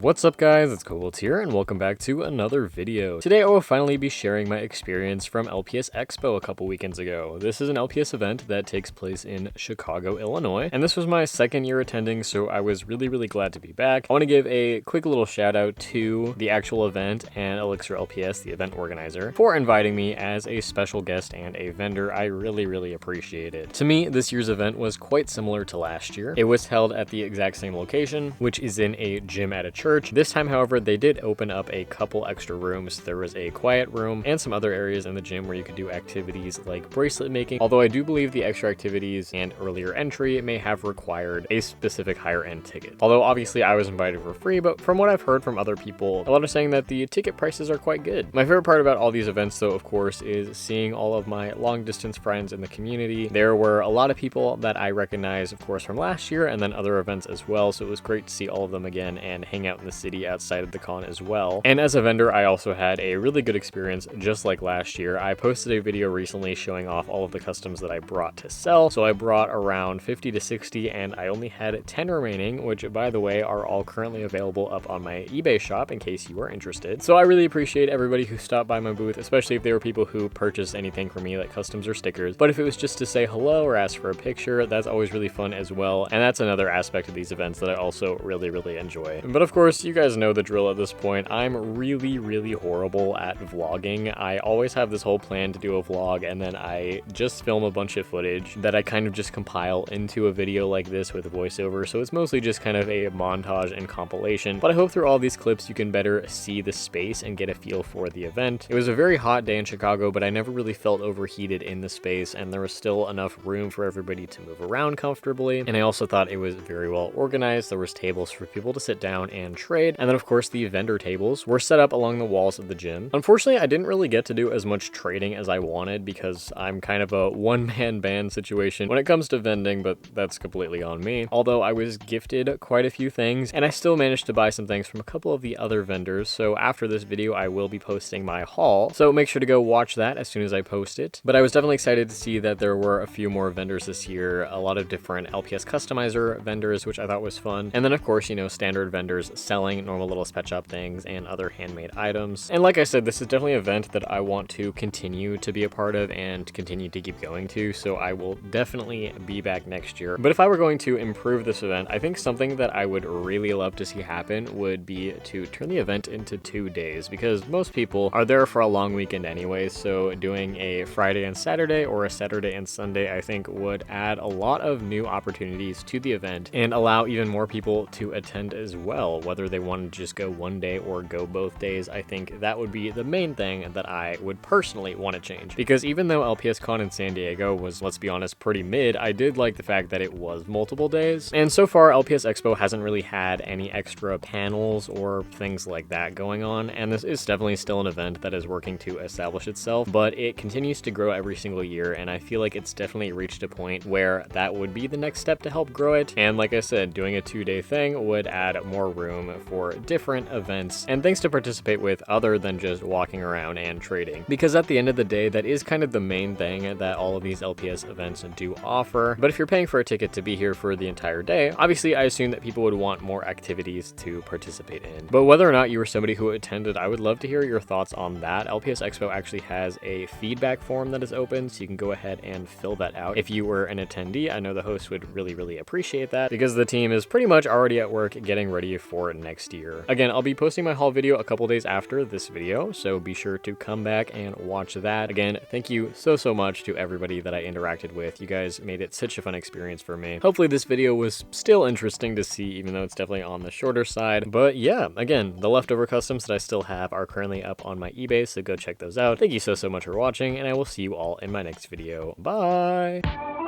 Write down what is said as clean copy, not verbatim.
What's up guys, it's Cobalt here and welcome back to another video. Today I will finally be sharing my experience from LPS Expo a couple weekends ago. This is an LPS event that takes place in Chicago, Illinois, and this was my second year attending, so I was really glad to be back. I want to give a quick little shout out to the actual event and Elixir LPS, the event organizer, for inviting me as a special guest and a vendor. I really appreciate it. To me, this year's event was quite similar to last year. It was held at the exact same location, which is in a gym at a church. This time, however, they did open up a couple extra rooms. There was a quiet room and some other areas in the gym where you could do activities like bracelet making, although I do believe the extra activities and earlier entry may have required a specific higher end ticket. Although obviously I was invited for free, but from what I've heard from other people, a lot are saying that the ticket prices are quite good. My favorite part about all these events though, of course, is seeing all of my long distance friends in the community. There were a lot of people that I recognize, of course, from last year and then other events as well, so it was great to see all of them again and hang out in the city outside of the con as well. And as a vendor, I also had a really good experience just like last year. I posted a video recently showing off all of the customs that I brought to sell. So I brought around 50 to 60 and I only had 10 remaining, which by the way are all currently available up on my eBay shop in case you are interested. So I really appreciate everybody who stopped by my booth, especially if they were people who purchased anything from me like customs or stickers. But if it was just to say hello or ask for a picture, that's always really fun as well. And that's another aspect of these events that I also really enjoy. But of course, you guys know the drill at this point. I'm really horrible at vlogging. I always have this whole plan to do a vlog and then I just film a bunch of footage that I kind of just compile into a video like this with a voiceover. So it's mostly just kind of a montage and compilation. But I hope through all these clips you can better see the space and get a feel for the event. It was a very hot day in Chicago, but I never really felt overheated in the space and there was still enough room for everybody to move around comfortably. And I also thought it was very well organized. There was tables for people to sit down and trade. And then of course the vendor tables were set up along the walls of the gym. Unfortunately, I didn't really get to do as much trading as I wanted because I'm kind of a one-man band situation when it comes to vending, but that's completely on me. Although I was gifted quite a few things and I still managed to buy some things from a couple of the other vendors. So after this video, I will be posting my haul. So make sure to go watch that as soon as I post it. But I was definitely excited to see that there were a few more vendors this year, a lot of different LPS customizer vendors, which I thought was fun. And then of course, you know, standard vendors selling normal little pet shop things and other handmade items. And like I said, this is definitely an event that I want to continue to be a part of and continue to keep going to, so I will definitely be back next year. But if I were going to improve this event, I think something that I would really love to see happen would be to turn the event into 2 days, because most people are there for a long weekend anyway, so doing a Friday and Saturday or a Saturday and Sunday I think would add a lot of new opportunities to the event and allow even more people to attend as well, whether they want to just go one day or go both days. I think that would be the main thing that I would personally want to change, because even though LPS Con in San Diego was, let's be honest, pretty mid, I did like the fact that it was multiple days. And so far LPS Expo hasn't really had any extra panels or things like that going on, and this is definitely still an event that is working to establish itself, but it continues to grow every single year, and I feel like it's definitely reached a point where that would be the next step to help grow it. And like I said, doing a 2-day thing would add more room for different events and things to participate with other than just walking around and trading, because at the end of the day that is kind of the main thing that all of these LPS events do offer. But if you're paying for a ticket to be here for the entire day, obviously I assume that people would want more activities to participate in. But whether or not you were somebody who attended, I would love to hear your thoughts on that. LPS Expo actually has a feedback form that is open, so you can go ahead and fill that out if you were an attendee. I know the host would really appreciate that, because the team is pretty much already at work getting ready for next year. Again, I'll be posting my haul video a couple days after this video, so be sure to come back and watch that. Again, thank you so much to everybody that I interacted with. You guys made it such a fun experience for me. Hopefully this video was still interesting to see, even though it's definitely on the shorter side. But yeah, again, the leftover customs that I still have are currently up on my eBay, so go check those out. Thank you so much for watching, and I will see you all in my next video. Bye!